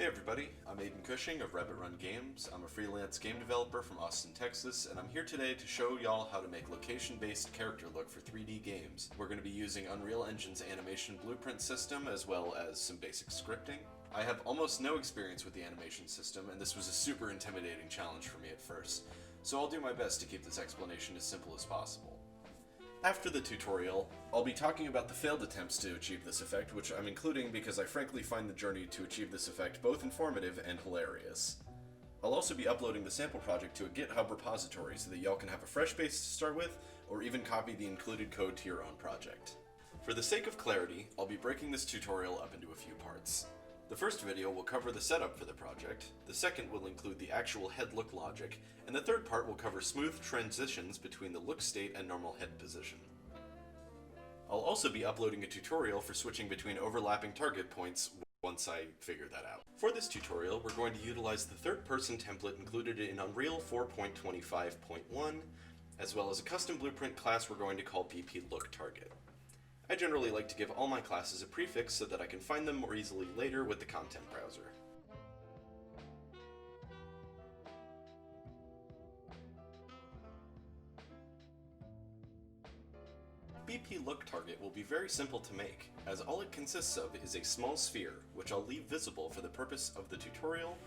Hey everybody, I'm Aiden Cushing of Rabbit Run Games. I'm a freelance game developer from Austin, Texas, and I'm here today to show y'all how to make location-based character look for 3D games. We're going to be using Unreal Engine's animation blueprint system as well as some basic scripting. I have almost no experience with the animation system, and this was a super intimidating challenge for me at first, so I'll do my best to keep this explanation as simple as possible. After the tutorial, I'll be talking about the failed attempts to achieve this effect, which I'm including because I frankly find the journey to achieve this effect both informative and hilarious. I'll also be uploading the sample project to a GitHub repository so that y'all can have a fresh base to start with, or even copy the included code to your own project. For the sake of clarity, I'll be breaking this tutorial up into a few parts. The first video will cover the setup for the project, the second will include the actual head look logic, and the third part will cover smooth transitions between the look state and normal head position. I'll also be uploading a tutorial for switching between overlapping target points once I figure that out. For this tutorial, we're going to utilize the third-person template included in Unreal 4.25.1, as well as a custom blueprint class we're going to call BP Look Target. I generally like to give all my classes a prefix so that I can find them more easily later with the content browser. BP Look Target will be very simple to make, as all it consists of is a small sphere, which I'll leave visible for the purpose of the tutorial.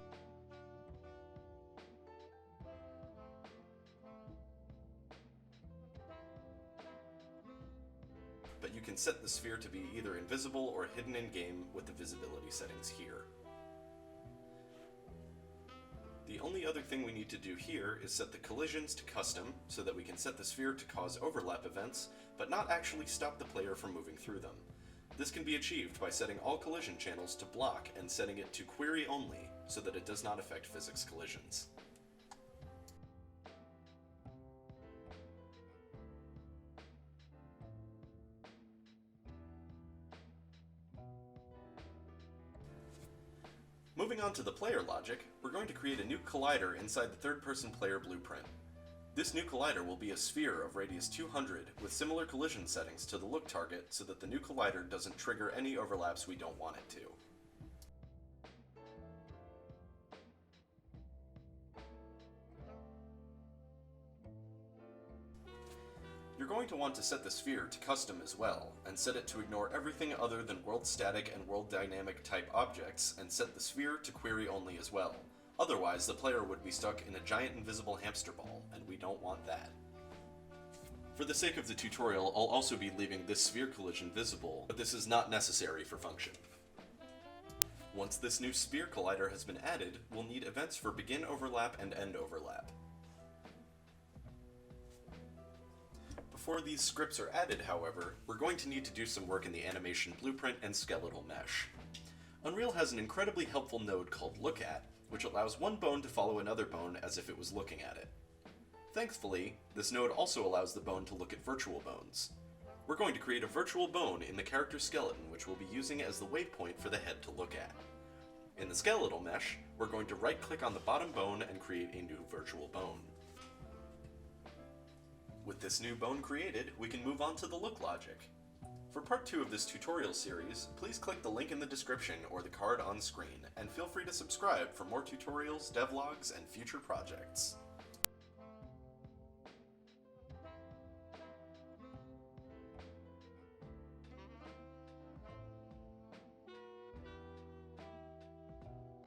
But you can set the sphere to be either invisible or hidden in-game with the visibility settings here. The only other thing we need to do here is set the collisions to custom so that we can set the sphere to cause overlap events, but not actually stop the player from moving through them. This can be achieved by setting all collision channels to block and setting it to query only so that it does not affect physics collisions. Moving on to the player logic, we're going to create a new collider inside the third-person player blueprint. This new collider will be a sphere of radius 200 with similar collision settings to the look target so that the new collider doesn't trigger any overlaps we don't want it to. You're going to want to set the sphere to custom as well, and set it to ignore everything other than world static and world dynamic type objects, and set the sphere to query only as well. Otherwise, the player would be stuck in a giant invisible hamster ball, and we don't want that. For the sake of the tutorial, I'll also be leaving this sphere collision visible, but this is not necessary for function. Once this new sphere collider has been added, we'll need events for begin overlap and end overlap. Before these scripts are added, however, we're going to need to do some work in the animation blueprint and skeletal mesh. Unreal has an incredibly helpful node called LookAt, which allows one bone to follow another bone as if it was looking at it. Thankfully, this node also allows the bone to look at virtual bones. We're going to create a virtual bone in the character skeleton, which we'll be using as the waypoint for the head to look at. In the skeletal mesh, we're going to right-click on the bottom bone and create a new virtual bone. With this new bone created, we can move on to the look logic. For part 2 of this tutorial series, please click the link in the description or the card on screen, and feel free to subscribe for more tutorials, devlogs, and future projects.